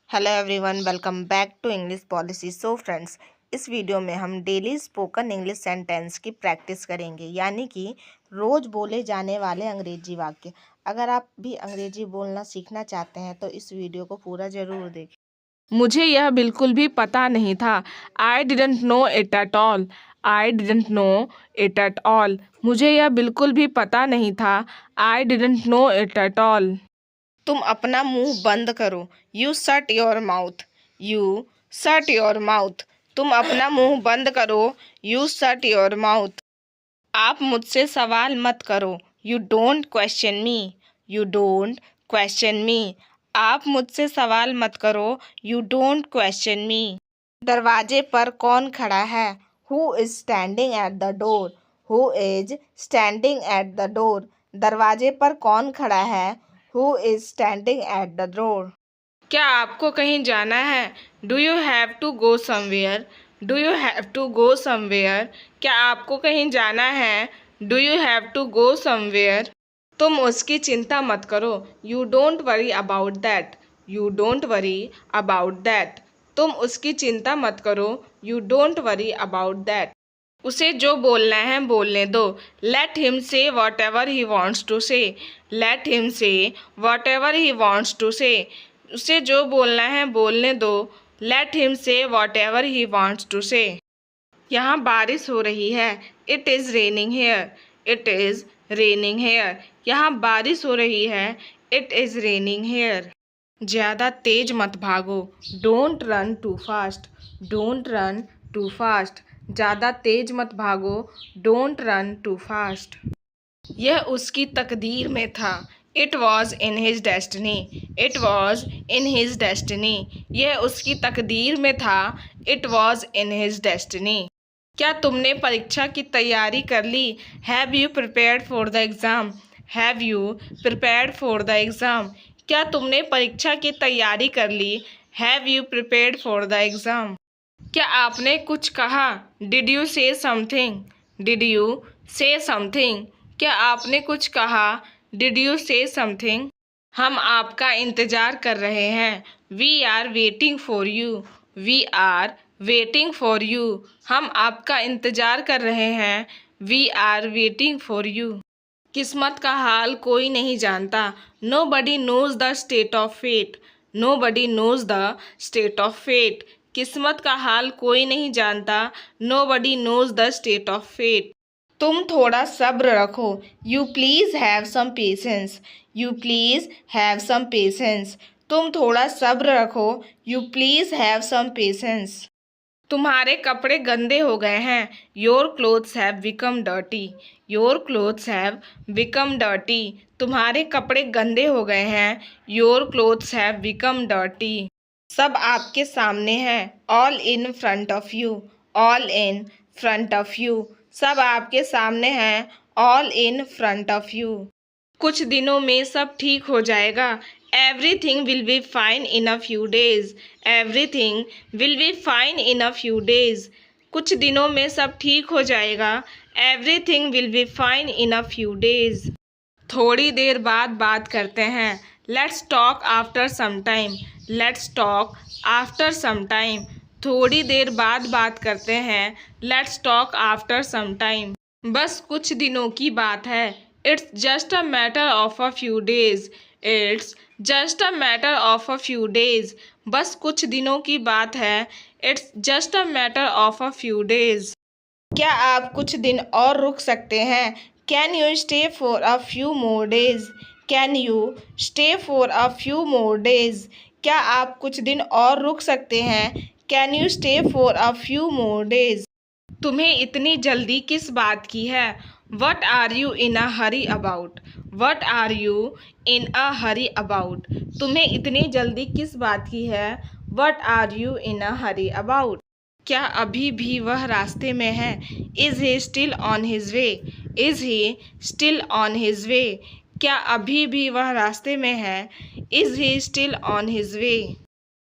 Hello everyone, welcome back to English policy. So friends, इस video में हम daily spoken English sentence की practice करेंगे, यानी कि रोज़ बोले जाने वाले अंग्रेजी वाक्य। अगर आप भी अंग्रेजी बोलना सीखना चाहते हैं तो इस वीडियो को पूरा ज़रूर देखें। मुझे यह बिल्कुल भी पता नहीं था। I didn't know it at all. I didn't know it at all. मुझे यह बिल्कुल भी पता नहीं था। I didn't know it at all. तुम अपना मुंह बंद करो। You shut your mouth. You shut your mouth. तुम अपना मुंह बंद करो। You shut your mouth. आप मुझसे सवाल मत करो। You don't question me. You don't question me. आप मुझसे सवाल मत करो। You don't question me. दरवाजे पर कौन खड़ा है? Who is standing at the door? Who is standing at the door? दरवाजे पर कौन खड़ा है? Who is standing at the door? क्या आपको कहीं जाना है? Do you have to go somewhere? Do you have to go somewhere? क्या आपको कहीं जाना है? Do you have to go somewhere? तुम उसकी चिंता मत करो। You don't worry about that. You don't worry about that. तुम उसकी चिंता मत करो। You don't worry about that. उसे जो बोलना है बोलने दो। Let him say whatever he wants to say. Let him say whatever he wants to say. उसे जो बोलना है बोलने दो। Let him say whatever he wants to say. यहाँ बारिश हो रही है। It is raining here. It is raining here. यहाँ बारिश हो रही है। It is raining here. ज़्यादा तेज मत भागो। Don't run too fast. Don't run too fast. ज़्यादा तेज मत भागो। Don't run too fast. यह उसकी तकदीर में था। It was in his destiny. It was in his destiny. यह उसकी तकदीर में था। It was in his destiny. क्या तुमने परीक्षा की तैयारी कर ली? Have you prepared for the exam? Have you prepared for the exam? क्या तुमने परीक्षा की तैयारी कर ली? Have you prepared for the exam? क्या आपने कुछ कहा? Did you say something? Did you say something? क्या आपने कुछ कहा? Did you say something? हम आपका इंतज़ार कर रहे हैं। We are waiting for you. We are waiting for you. हम आपका इंतज़ार कर रहे हैं। We are waiting for you. किस्मत का हाल कोई नहीं जानता। Nobody knows the state of fate. Nobody knows the state of fate. किस्मत का हाल कोई नहीं जानता। Nobody knows the state of fate. तुम थोड़ा सब्र रखो। You please have some patience. You please have some patience. तुम थोड़ा सब्र रखो। You please have some patience. तुम्हारे कपड़े गंदे हो गए हैं। Your clothes have become dirty. Your clothes have become dirty. तुम्हारे कपड़े गंदे हो गए हैं। Your clothes have become dirty. सब आपके सामने है। All in front of you. All in front of you. सब आपके सामने हैं। All in front of you. कुछ दिनों में सब ठीक हो जाएगा। Everything will be fine in a few days. Everything will be fine in a few days. कुछ दिनों में सब ठीक हो जाएगा। Everything will be fine in a few days. थोड़ी देर बाद बात करते हैं। Let's talk after some time. Let's talk after some time. थोड़ी देर बाद बात करते हैं। Let's talk after some time. बस कुछ दिनों की बात है। It's just a matter of a few days. It's just a matter of a few days. बस कुछ दिनों की बात है। It's just a matter of a few days. क्या आप कुछ दिन और रुक सकते हैं? Can you stay for a few more days? Can you stay for a few more days? क्या आप कुछ दिन और रुक सकते हैं? Can you stay for a few more days? तुम्हें इतनी जल्दी किस बात की है? What are you in a hurry about? What are you in a hurry about? तुम्हें इतनी जल्दी किस बात की है? What are you in a hurry about? क्या अभी भी वह रास्ते में है? Is he still on his way? Is he still on his way? क्या अभी भी वह रास्ते में है? Is he still on his way?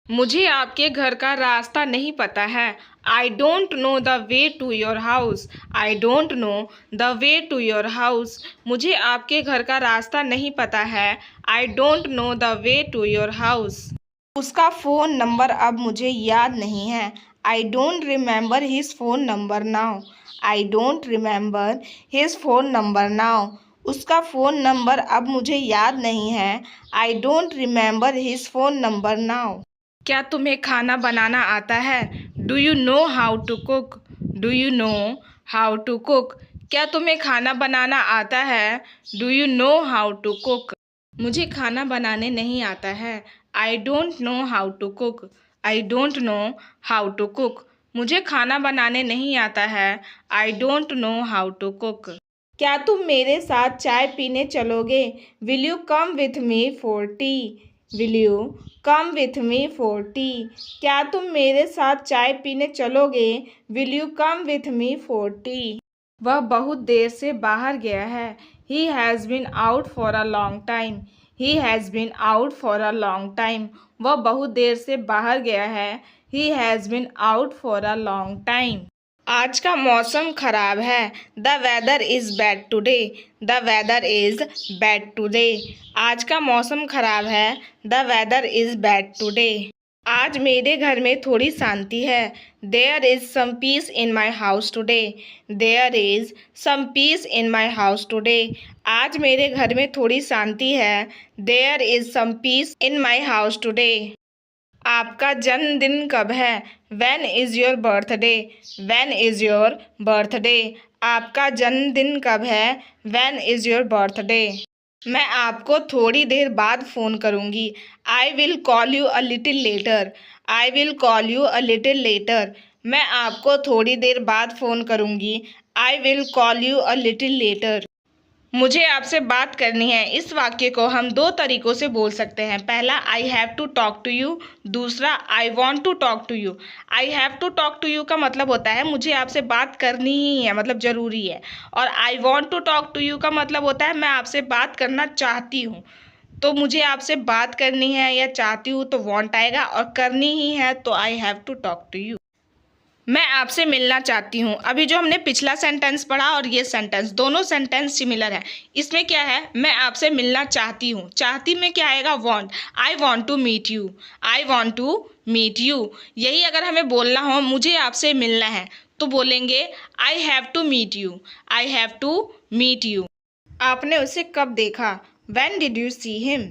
मुझे आपके घर का रास्ता नहीं पता है। I don't know the way to your house. I don't know the way to your house. मुझे आपके घर का रास्ता नहीं पता है। I don't know the way to your house. उसका फ़ोन नंबर अब मुझे याद नहीं है। I don't remember his phone number now. I don't remember his phone number now. उसका फ़ोन नंबर अब मुझे याद नहीं है। I don't remember his phone number now. क्या तुम्हें खाना बनाना आता है? Do you know how to cook? Do you know how to cook? क्या तुम्हें खाना बनाना आता है? Do you know how to cook? मुझे खाना बनाने नहीं आता है। I don't know how to cook. I don't know how to cook. मुझे खाना बनाने नहीं आता है। I don't know how to cook. क्या तुम मेरे साथ चाय पीने चलोगे? Will you come with me for tea? Will you come with me for tea? क्या तुम मेरे साथ चाय पीने चलोगे? Will you come with me for tea? वह बहुत देर से बाहर गया है। He has been out for a long time. He has been out for a long time. वह बहुत देर से बाहर गया है। He has been out for a long time. आज का मौसम खराब है। The weather is bad today. The weather is bad today. आज का मौसम खराब है। The weather is bad today. आज मेरे घर में थोड़ी शांति है। There is some peace in my house today. There is some peace in my house today. आज मेरे घर में थोड़ी शांति है। There is some peace in my house today. आपका जन्मदिन कब है? When is your birthday? When is your birthday? आपका जन्मदिन कब है? When is your birthday? मैं आपको थोड़ी देर बाद फ़ोन करूँगी। I will call you a little later. I will call you a little later. मैं आपको थोड़ी देर बाद फ़ोन करूँगी। I will call you a little later. मुझे आपसे बात करनी है। इस वाक्य को हम दो तरीकों से बोल सकते हैं। पहला, I have to talk to you. दूसरा, I want to talk to you. I have to talk to you का मतलब होता है मुझे आपसे बात करनी ही है, मतलब ज़रूरी है। और I want to talk to you का मतलब होता है मैं आपसे बात करना चाहती हूँ। तो मुझे आपसे बात करनी है या चाहती हूँ तो वॉन्ट आएगा, और करनी ही है तो I have to talk to you. मैं आपसे मिलना चाहती हूँ। अभी जो हमने पिछला सेंटेंस पढ़ा और ये सेंटेंस, दोनों सेंटेंस सिमिलर है। इसमें क्या है, मैं आपसे मिलना चाहती हूँ। चाहती में क्या आएगा? Want. I want to meet you. I want to meet you. यही अगर हमें बोलना हो मुझे आपसे मिलना है तो बोलेंगे I have to meet you. I have to meet you. आपने उसे कब देखा? When did you see him?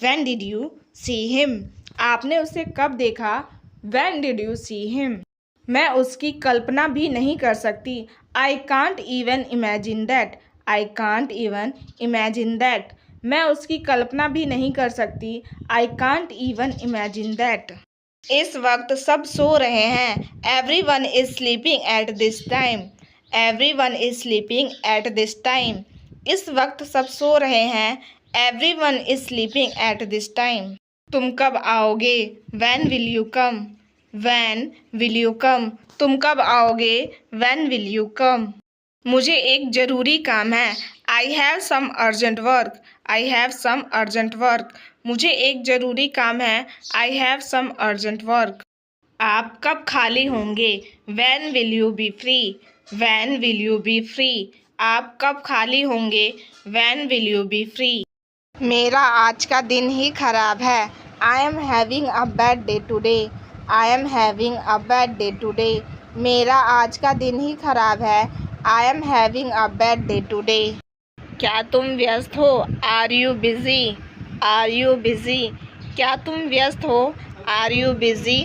When did you see him? आपने उसे कब देखा? When did you see him? मैं उसकी कल्पना भी नहीं कर सकती। I can't even imagine that. I can't even imagine that. मैं उसकी कल्पना भी नहीं कर सकती। I can't even imagine that. इस वक्त सब सो रहे हैं। Everyone is sleeping at this time. Everyone is sleeping at this time. इस वक्त सब सो रहे हैं। Everyone is sleeping at this time. तुम कब आओगे? When will you come? When will you come? तुम कब आओगे? When will you come? मुझे एक ज़रूरी काम है। I have some urgent work. I have some urgent work. मुझे एक ज़रूरी काम है। I have some urgent work. आप कब खाली होंगे? When will you be free? When will you be free? आप कब खाली होंगे? When will you be free? मेरा आज का दिन ही खराब है। I am having a bad day today. I am having a bad day today. मेरा आज का दिन ही खराब है। I am having a bad day today. क्या तुम व्यस्त हो? Are you busy? Are you busy? क्या तुम व्यस्त हो? Are you busy?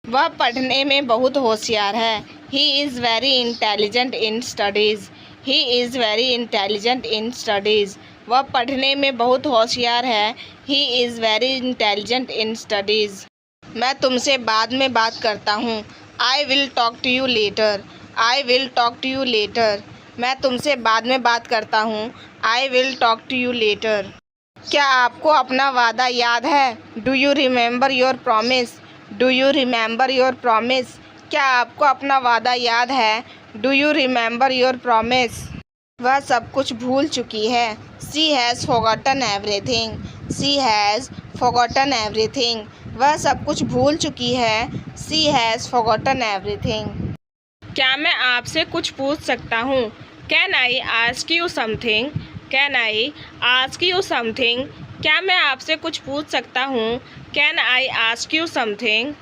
वह पढ़ने में बहुत होशियार है। He is very intelligent in studies. He is very intelligent in studies. वह पढ़ने में बहुत होशियार है। He is very intelligent in studies. मैं तुमसे बाद में बात करता हूँ। I will talk to you later. I will talk to you later. मैं तुमसे बाद में बात करता हूँ। I will talk to you later. क्या आपको अपना वादा याद है? Do you remember your promise? Do you remember your promise? क्या आपको अपना वादा याद है? Do you remember your promise? वह सब कुछ भूल चुकी है। She has forgotten everything. She has forgotten everything. वह सब कुछ भूल चुकी है। She has forgotten everything. क्या मैं आपसे कुछ पूछ सकता हूँ? Can I ask you something? Can I ask you something? क्या मैं आपसे कुछ पूछ सकता हूँ? Can I ask you something?